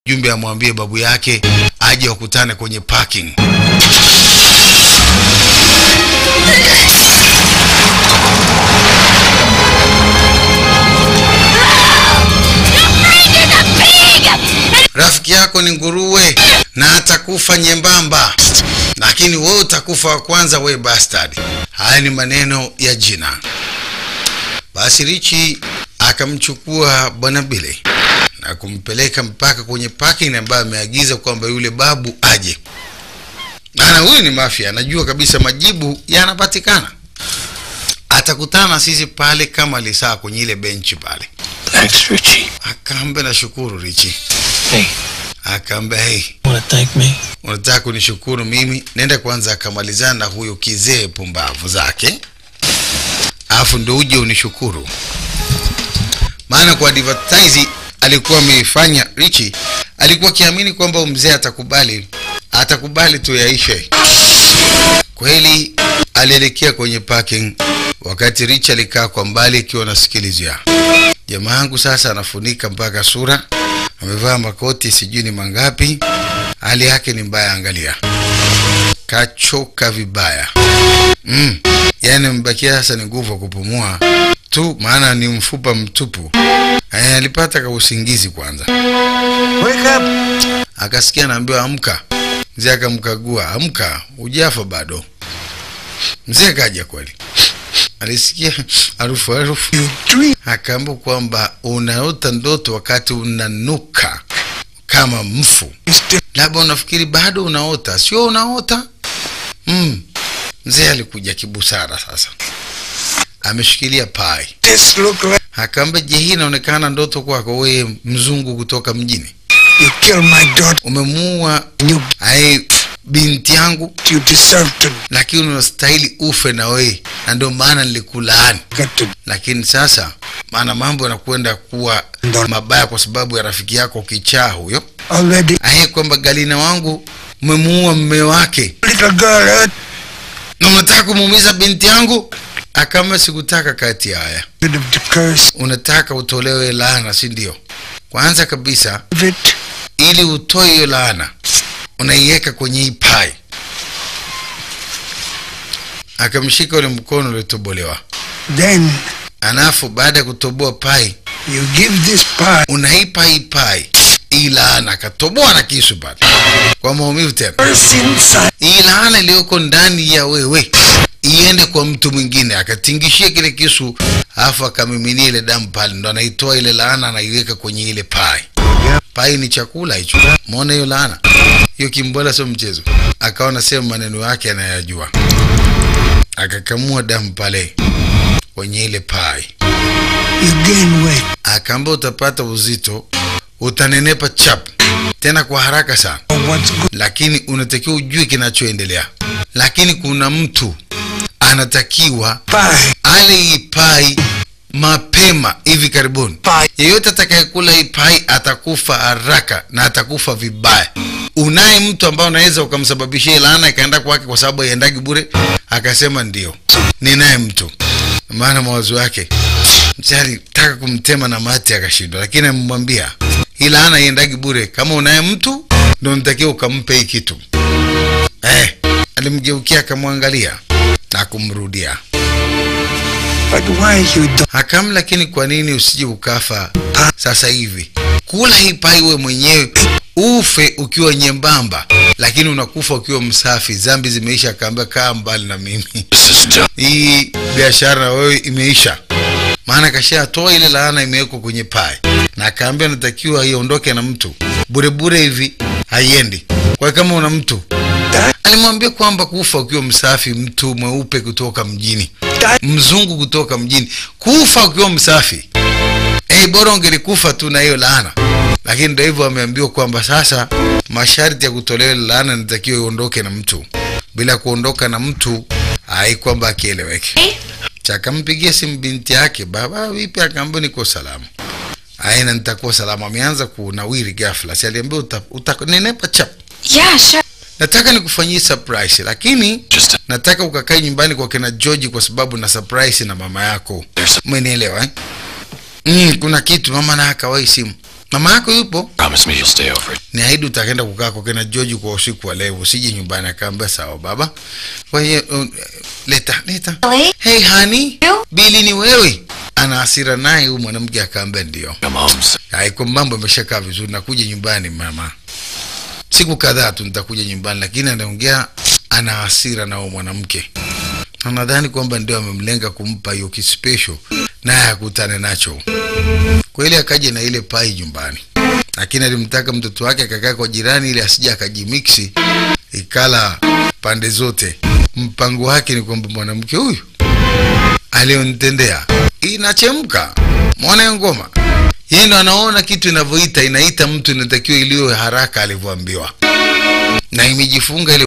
Jumbe amwambie babu yake aje wakutane kwenye parking. Rafiki yako ni nguruwe na atakufa nyembamba, lakini wewe utakufa wa kwanza, we bastard. Haya ni maneno ya jina. Basi Richie akamchukua Bwana Billy na kumpeleka mpaka kwenye parking ambayo ameagiza kwamba yule babu aje. Maana huyu ni mafia, anajua kabisa majibu yanapatikana. Atakutana sisi pale kama alisaa kwenye ile benchi pale. Thanks, Richie. Akambe na shukuru Richie. Hey. Akambe hey. Wanna thank me? Unataka kunishukuru mimi? Nenda kwanza akamalizana na huyo kizee pumbavu zake, afu ndo uje unishukuru. Maana kwa advertise alikuwa ameifanya Richie, alikuwa kiamini kwamba mzee atakubali tu yaishe. Kweli alielekea kwenye parking wakati Richie alikaa kwa mbali akiwa anasikilizia. Jamaa yangu sasa anafunika mpaka sura, amevaa makoti sijui ni mangapi, hali yake ni mbaya, angalia. Kachoka vibaya. Yaani mbakia sasa ni nguvu kupumua tu, maana ni mfupa mtupu. Alipata usingizi kwanza. Wake up. Akasikia anaambiwa amka. Mzee akamkagua, amka, hujafa bado. Mzee kaja kweli. Alisikia harufu. Akaambiwa kwamba unaota ndoto wakati unanuka kama mfu. Labda unafikiri bado unaota, sio unaota? Mzee alikuja kibusara sasa. Ameshikilia pai. Akaambia, je, hii inaonekana ndoto kwako wewe mzungu kutoka mjini? You killed my daughter. Umemuua binti yangu. You deserve to. Lakini unastahili ufe na wewe, na ndio maana nilikulaani. Lakini sasa maana mambo yanakwenda kuwa mabaya kwa sababu ya rafiki yako kichaa huyo. Already. Kwamba Galina wangu umemuua mume wake. Little girl. Na unataka kumuumiza binti yangu? Akama sikutaka kati haya. Unataka utolewe laana, si ndio? Kwanza kabisa ili utoe hiyo laana unaiweka kwenye hii pai. Akamshika ule mkono uliotobolewa. Then anafu baada ya kutoboa pai, you give this pie. Unaipa hii pai hii laana, akatoboa na kisu pale kwa maumivu tena. Hii laana iliyoko ndani ya wewe iende kwa mtu mwingine. Akatingishia kile kisu, afu akamiminia ile damu pale, ndo anaitoa ile laana anaiweka kwenye ile pai. Pai ni chakula hicho. Muone hiyo laana. Hiyo Kimbola sio mchezo. Akaona sema maneno yake anayajua. Akakamua damu pale kwenye ile pai. You gain weight. Akaambia utapata uzito, utanenepa chap tena kwa haraka sana. Lakini unatakiwa ujue kinachoendelea. Lakini kuna mtu anatakiwa ale hii pai mapema hivi karibuni. Yeyote atakayekula hii pai atakufa haraka na atakufa vibaya. Unaye mtu ambaye unaweza ukamsababishia laana ikaenda kwake kwa sababu haiendagi bure? Akasema ndio, ninaye mtu. Maana mawazo yake mchali taka kumtema na mate akashindwa, lakini amemwambia hii laana haiendagi bure, kama unaye mtu ndio unatakiwa ukampe hii kitu. Alimgeukia akamwangalia na kumrudia. But why you don't? Hakam, lakini kwa nini usije ukafa sasa hivi? Kula hii pai wewe mwenyewe ufe ukiwa nyembamba, lakini unakufa ukiwa msafi. Zambi zimeisha. Akaambia kaa mbali na mimi. Hii biashara wewe imeisha. Maana kashatoa ile laana imewekwa kwenye pai. Na akaambia natakiwa iondoke na mtu. Bure hivi haiendi. Kwa kama una mtu, alimwambia kwamba kufa ukiwa msafi, mtu mweupe kutoka mjini, mzungu kutoka mjini, kufa ukiwa msafi. Bora ungelikufa tu na hiyo laana. Lakini ndio hivyo ameambiwa kwamba sasa masharti ya kutolewa laana natakiwa iondoke na mtu. Bila kuondoka na mtu kwamba akieleweke. Chakampigia simu binti yake, baba vipi? Akaambia niko salama. Na nitakuwa salama. Ameanza kunawiri ghafla. Si aliambiwa utanenepa chap. Yeah, sure. Nataka nikufanyie surprise, lakini nataka ukakae nyumbani kwa kina George kwa sababu na surprise na mama yako. Umenielewa? Kuna kitu mama na akawai simu. Mama yako yupo? Promise me you'll stay over. Niahidi utakwenda kukaa kwa kina George kwa usiku wa leo, usije nyumbani. Akaambia sawa baba. Kwa hiyo leta. Hey honey, Billy ni wewe? Ana hasira naye huyu mwanamke. Akaambia ndio. Haiko mambo yameshakaa vizuri, nakuja nyumbani mama. Siku kadhaa tu nitakuja nyumbani, lakini anaongea ana hasira na huyu mwanamke. Anadhani kwamba ndio amemlenga kumpa hiyo kispecial naye akutane nacho. Kweli akaja na ile pai nyumbani, lakini alimtaka mtoto wake akakaa kwa jirani ili asije akajimixi ikala pande zote. Mpango wake ni kwamba mwanamke huyu alionitendea inachemka, muone ngoma. Yeye ndo anaona kitu inavyoita, inaita mtu inatakiwa iliyo haraka alivyoambiwa, na imejifunga ile